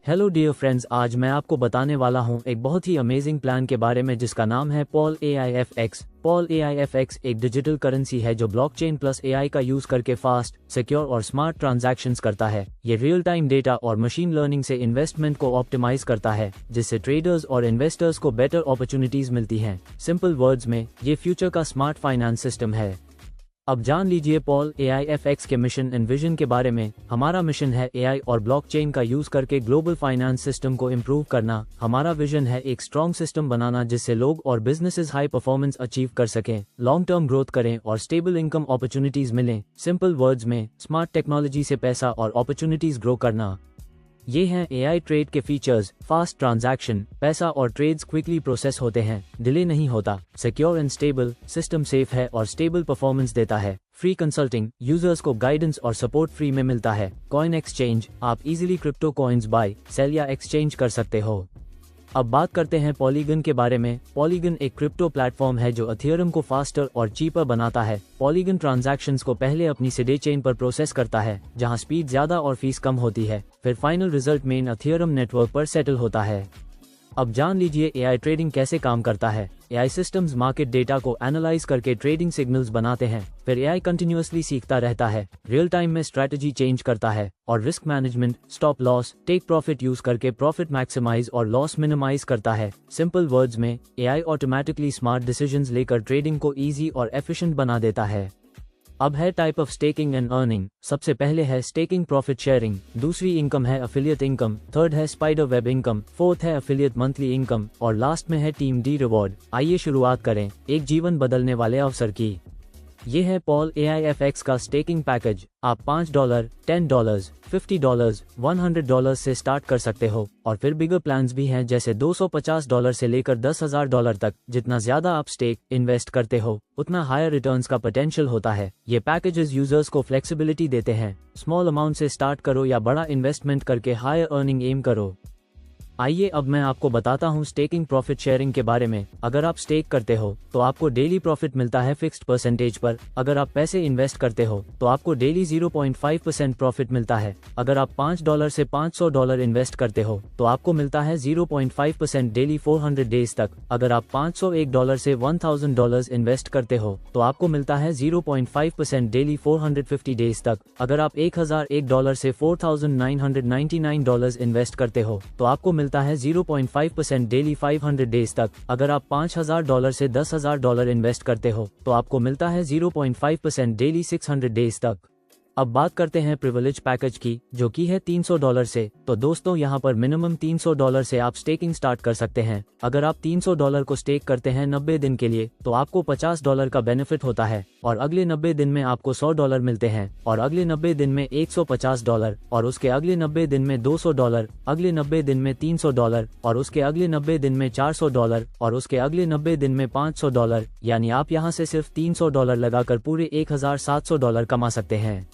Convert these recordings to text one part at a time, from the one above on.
Hello dear friends, आज मैं आपको बताने वाला हूं एक बहुत ही अमेजिंग प्लान के बारे में जिसका नाम है पॉल AIFX। पॉल AIFX एक डिजिटल करेंसी है जो ब्लॉकचेन प्लस AI का यूज करके फास्ट, सिक्योर और स्मार्ट ट्रांजैक्शंस करता है। ये रियल टाइम डेटा और मशीन लर्निंग से इन्वेस्टमेंट को ऑप्टिमाइज करता है, जिससे ट्रेडर्स और इन्वेस्टर्स को बेटर अपॉर्चुनिटीज मिलती हैं। सिंपल वर्ड्स में ये फ्यूचर का स्मार्ट फाइनेंस सिस्टम है। अब जान लीजिए पॉल AIFX के मिशन एंड विजन के बारे में। हमारा मिशन है AI और ब्लॉकचेन का यूज करके ग्लोबल फाइनेंस सिस्टम को इम्प्रूव करना। हमारा विजन है एक स्ट्रॉन्ग सिस्टम बनाना जिससे लोग और बिजनेसेस हाई परफॉर्मेंस अचीव कर सकें, लॉन्ग टर्म ग्रोथ करें और स्टेबल इनकम अपॉर्चुनिटीज मिलें। सिंपल वर्ड्स में स्मार्ट टेक्नोलॉजी से पैसा और अपॉर्चुनिटीज ग्रो करना। ये हैं AI ट्रेड के फीचर्स। फास्ट ट्रांजैक्शन, पैसा और ट्रेड्स क्विकली प्रोसेस होते हैं, डिले नहीं होता। Secure and stable, system safe है और स्टेबल परफॉर्मेंस देता है। फ्री कंसल्टिंग, यूजर्स को गाइडेंस और सपोर्ट फ्री में मिलता है। कॉइन एक्सचेंज, आप easily crypto coins buy, sell या एक्सचेंज कर सकते हो। अब बात करते हैं पॉलीगन के बारे में। पॉलीगन एक क्रिप्टो प्लेटफॉर्म है जो इथेरियम को फास्टर और चीपर बनाता है। पॉलीगन ट्रांजैक्शंस को पहले अपनी सीडे चेन पर प्रोसेस करता है, जहां स्पीड ज्यादा और फीस कम होती है। फिर final result main Ethereum network पर सेटल होता है। अब जान लीजिए AI ट्रेडिंग कैसे काम करता है। AI सिस्टम्स मार्केट डेटा को एनालाइज करके ट्रेडिंग सिग्नल्स बनाते हैं। फिर AI कंटिन्यूअसली सीखता रहता है, रियल टाइम में स्ट्रैटेजी चेंज करता है और risk management, stop loss, take profit use करके प्रॉफिट मैक्सिमाइज और लॉस मिनिमाइज करता है। सिंपल वर्ड्स में AI ऑटोमेटिकली स्मार्ट डिसीजंस लेकर ट्रेडिंग को ईजी और एफिशिएंट बना देता है। अब है type of staking and earning. सबसे पहले है स्टेकिंग प्रॉफिट शेयरिंग, दूसरी इनकम है एफिलिएट इनकम, थर्ड है स्पाइडर वेब इनकम, फोर्थ है एफिलिएट मंथली इनकम और लास्ट में है टीम डी रिवॉर्ड। आइए शुरुआत करें एक जीवन बदलने वाले अवसर की। ये है पॉल AIFX का स्टेकिंग पैकेज। आप $5, $10, $50, $100 से स्टार्ट कर सकते हो और फिर बिगर प्लान्स भी हैं जैसे $250 से लेकर $10,000 तक। जितना ज्यादा आप स्टेक इन्वेस्ट करते हो उतना हायर रिटर्न्स का पोटेंशियल होता है। ये पैकेजेस यूजर्स को फ्लेक्सिबिलिटी देते हैं। स्मॉल अमाउंट से स्टार्ट करो या बड़ा इन्वेस्टमेंट करके हायर अर्निंग एम करो। आइए अब मैं आपको बताता हूँ स्टेकिंग प्रॉफिट शेयरिंग के बारे में। अगर आप स्टेक करते हो तो आपको डेली प्रॉफिट मिलता है फिक्स्ड परसेंटेज पर। अगर आप पैसे इन्वेस्ट करते हो तो आपको डेली 0.5% प्रॉफिट मिलता है। अगर आप $5 से $500 इन्वेस्ट करते हो तो आपको मिलता है 0.5% डेली 400 डेज तक। अगर आप $501 से $1000 इन्वेस्ट करते हो तो आपको मिलता है 0.5% डेली 450 डेज तक। अगर आप $1001 से $4999 इन्वेस्ट करते हो तो आपको मिलता है 0.5% डेली 500 डेज तक। अगर आप $5000 से $10,000 इन्वेस्ट करते हो तो आपको मिलता है 0.5% डेली 600 डेज तक। अब बात करते हैं प्रिविलेज पैकेज की, जो की है $300 से। तो दोस्तों यहाँ पर मिनिमम $300 से आप स्टेकिंग स्टार्ट कर सकते हैं। अगर आप $300 को स्टेक करते हैं 90 दिन के लिए तो आपको $50 का बेनिफिट होता है और अगले 90 दिन में आपको $100 मिलते हैं और अगले 90 दिन में $150 और उसके अगले 90 दिन में $200, अगले 90 दिन में $300 और उसके अगले 90 दिन में $400 और उसके अगले 90 दिन में $500। यानी आप यहाँ से सिर्फ $300 लगाकर पूरे $1700 कमा सकते हैं।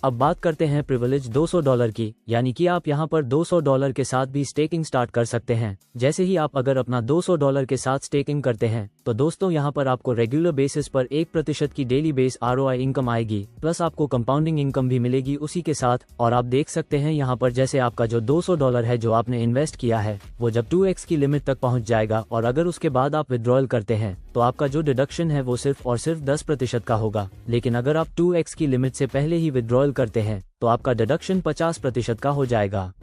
अब बात करते हैं प्रिविलेज $200 की, यानी कि आप यहाँ पर $200 के साथ भी स्टेकिंग स्टार्ट कर सकते हैं। जैसे ही आप अगर अपना $200 के साथ स्टेकिंग करते हैं तो दोस्तों यहाँ पर आपको रेगुलर बेसिस पर 1% की डेली बेस ROI इनकम आएगी, प्लस आपको कंपाउंडिंग इनकम भी मिलेगी उसी के साथ। और आप देख सकते हैं यहाँ पर जैसे आपका जो $200 है जो आपने इन्वेस्ट किया है वो जब 2x की लिमिट तक पहुँच जाएगा और अगर उसके बाद आप विड्रॉल करते हैं तो आपका जो डिडक्शन है वो सिर्फ और सिर्फ 10% का होगा। लेकिन अगर आप 2x की लिमिट से पहले ही विड्रॉल करते हैं तो आपका डिडक्शन 50% का हो जाएगा।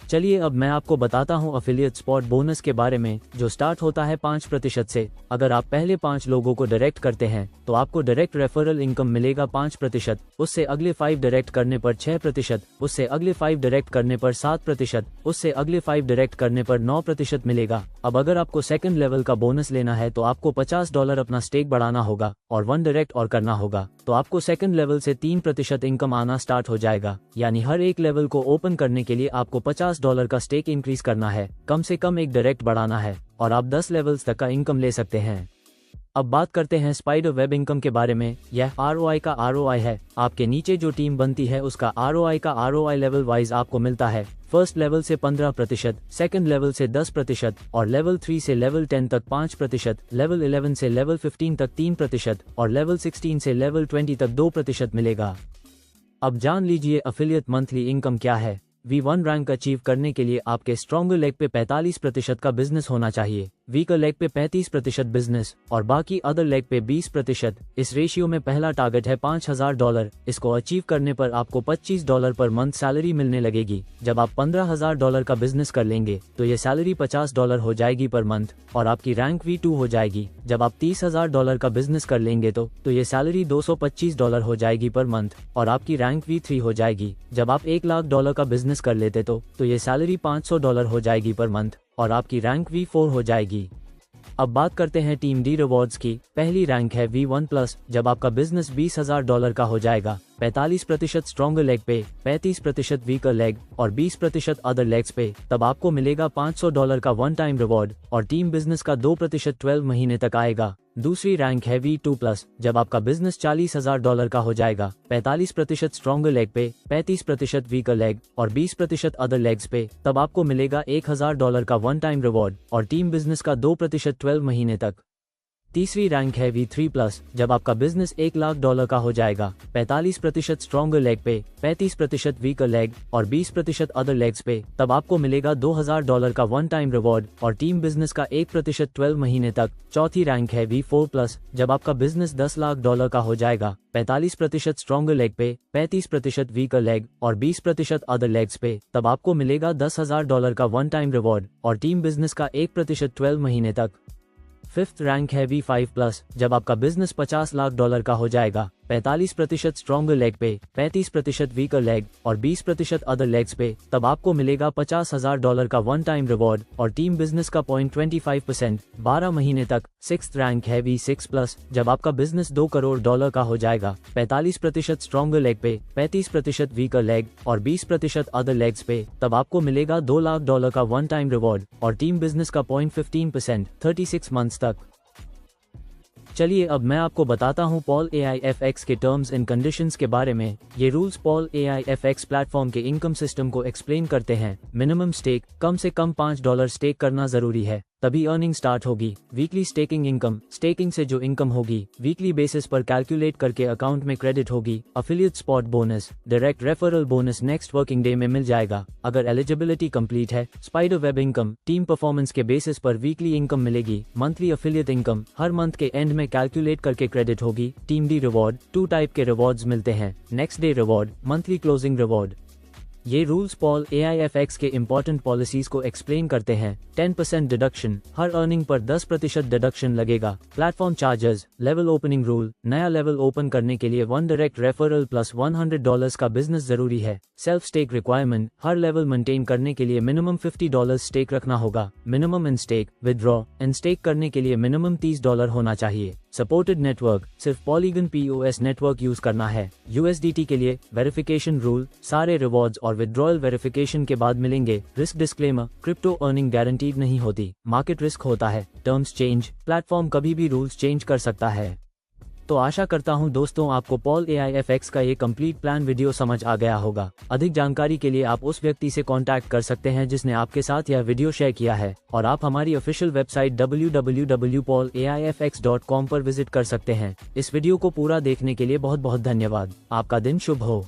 चलिए अब मैं आपको बताता हूँ अफिलिएट स्पॉट बोनस के बारे में, जो स्टार्ट होता है 5% से। अगर आप पहले 5 लोगों को डायरेक्ट करते हैं तो आपको डायरेक्ट रेफरल इनकम मिलेगा 5%, उससे अगले 5 डायरेक्ट करने पर 6%, उससे अगले 5 डायरेक्ट करने पर 7%, उससे अगले 5 डायरेक्ट करने पर 9% मिलेगा। अब अगर आपको सेकंड लेवल का बोनस लेना है तो आपको $50 अपना स्टेक बढ़ाना होगा और 1 डायरेक्ट और करना होगा, तो आपको सेकंड लेवल से 3% इनकम आना स्टार्ट हो जाएगा। यानी हर एक लेवल को ओपन करने के लिए आपको $50 का स्टेक इंक्रीज करना है, कम से कम एक डायरेक्ट बढ़ाना है और आप 10 लेवल्स तक का इनकम ले सकते हैं। अब बात करते हैं स्पाइडर वेब इनकम के बारे में। यह ROI का ROI है। आपके नीचे जो टीम बनती है उसका ROI का ROI लेवल वाइज आपको मिलता है। फर्स्ट लेवल से 15%, सेकंड लेवल से 10% और लेवल 3 से लेवल 10 तक 5%, लेवल 11 से लेवल 15 तक 3% और लेवल 16 से लेवल 20 तक 2% मिलेगा। अब जान लीजिए एफिलिएट मंथली इनकम क्या है। V1 रैंक अचीव करने के लिए आपके स्ट्रॉन्गर लेग पे 45% का बिजनेस होना चाहिए, वीकर लेग पे 35% बिजनेस और बाकी अदर लेग पे 20%। इस रेशियो में पहला टारगेट है $5000। इसको अचीव करने पर आपको $25 पर मंथ सैलरी मिलने लगेगी। जब आप $15000 का बिजनेस कर लेंगे तो ये सैलरी $50 हो जाएगी पर मंथ और आपकी रैंक V2 हो जाएगी। जब आप $30000 का बिजनेस कर लेंगे तो ये सैलरी $225 हो जाएगी पर मंथ और आपकी रैंक V3 हो जाएगी। जब आप $1,00,000 का बिजनेस कर लेते तो ये सैलरी $500 हो जाएगी पर मंथ और आपकी रैंक V4 हो जाएगी। अब बात करते हैं टीम डी रिवॉर्ड्स की। पहली रैंक है V1+। जब आपका बिजनेस $20,000 का हो जाएगा, 45% स्ट्रॉन्गर लेग पे, 35% वीकर लेग और 20% अदर लेग्स पे, तब आपको मिलेगा $500 का वन टाइम रिवॉर्ड और टीम बिजनेस का 2% 12 महीने तक आएगा। दूसरी रैंक है V2+। जब आपका बिजनेस $40,000 का हो जाएगा, 45% स्ट्रॉन्गर लेग पे, 35% वीकर लेग और 20% अदर लेग्स पे, तब आपको मिलेगा $1,000 का वन टाइम रिवॉर्ड और टीम बिजनेस का 2% 12 महीने तक। तीसरी रैंक है V3+। जब आपका बिजनेस $1,00,000 का हो जाएगा, 45% स्ट्रॉन्गर लेग पे, 35% वीकर लेग और 20% अदर लेग्स पे, तब आपको मिलेगा $2,000 का वन टाइम रिवॉर्ड और टीम बिजनेस का 1% 12 महीने तक। चौथी रैंक है V4+। जब आपका बिजनेस $10,00,000 का हो जाएगा, 45% स्ट्रॉन्गर लेग पे, 35% वीकर लेग और 20% अदर लेग्स पे, तब आपको मिलेगा $10,000 का वन टाइम रिवॉर्ड और टीम बिजनेस का 1% 12 महीने तक। फिफ्थ रैंक है V5+। जब आपका बिजनेस $50,00,000 का हो जाएगा, 45% स्ट्रॉन्गर लेग पे, 35% वीकर लेग और 20% अदर लेग्स पे, तब आपको मिलेगा $50,000 का वन टाइम रिवॉर्ड और टीम बिजनेस का 0.25% 12 महीने तक। सिक्स्थ रैंक है V6+। जब आपका बिजनेस $2 करोड़ का हो जाएगा, 45% स्ट्रॉन्गर लेग पे, 35% वीकर लेग और 20% अदर लेग्स पे, तब आपको मिलेगा $2,00,000 का वन टाइम रिवॉर्ड और टीम बिजनेस का 0.15% 36 मंथ्स तक। चलिए अब मैं आपको बताता हूँ पॉल AIFX के टर्म्स एंड कंडीशंस के बारे में। ये रूल्स पॉल AIFX प्लेटफॉर्म के इनकम सिस्टम को एक्सप्लेन करते हैं। मिनिमम स्टेक, कम से कम $5 स्टेक करना जरूरी है, तभी अर्निंग स्टार्ट होगी। वीकली स्टेकिंग इनकम, स्टेकिंग से जो इनकम होगी वीकली बेसिस पर कैलकुलेट करके अकाउंट में क्रेडिट होगी। Affiliate spot bonus, direct referral bonus next working day में मिल जाएगा अगर एलिजिबिलिटी कंप्लीट है। Spider web income, team performance के बेसिस पर वीकली इनकम मिलेगी। मंथली अफिलिएट इनकम हर मंथ के एंड में कैलकुलेट करके क्रेडिट होगी। टीम डी रिवॉर्ड, 2 टाइप के रिवॉर्ड्स मिलते हैं, next day reward, monthly closing reward. ये रूल्स पॉल AIFX के इंपॉर्टेंट पॉलिसीज को एक्सप्लेन करते हैं। 10% डिडक्शन, हर अर्निंग पर 10% डिडक्शन लगेगा। Platform charges, level opening rule, नया लेवल ओपन करने के लिए 1 डायरेक्ट रेफरल प्लस $100 का बिजनेस जरूरी है। सेल्फ स्टेक रिक्वायरमेंट, हर लेवल मेंटेन करने के लिए मिनिमम $50 स्टेक रखना होगा। Minimum in stake, withdraw and stake करने के लिए मिनिमम $30 होना चाहिए। सपोर्टेड नेटवर्क, सिर्फ पॉलीगन POS नेटवर्क यूज करना है। USDT के लिए वेरिफिकेशन रूल, सारे रिवॉर्ड्स और विड्रॉयल वेरिफिकेशन के बाद मिलेंगे। Risk disclaimer, crypto earning guaranteed नहीं होती, मार्केट रिस्क होता है। टर्म्स चेंज, प्लेटफॉर्म कभी भी रूल्स चेंज कर सकता है। तो आशा करता हूं दोस्तों आपको पॉल AIFX का ये कंप्लीट प्लान वीडियो समझ आ गया होगा। अधिक जानकारी के लिए आप उस व्यक्ति से कांटेक्ट कर सकते हैं जिसने आपके साथ यह वीडियो शेयर किया है, और आप हमारी ऑफिशियल वेबसाइट www.paulAIFX.com पर विजिट कर सकते हैं। इस वीडियो को पूरा देखने के लिए बहुत बहुत धन्यवाद। आपका दिन शुभ हो।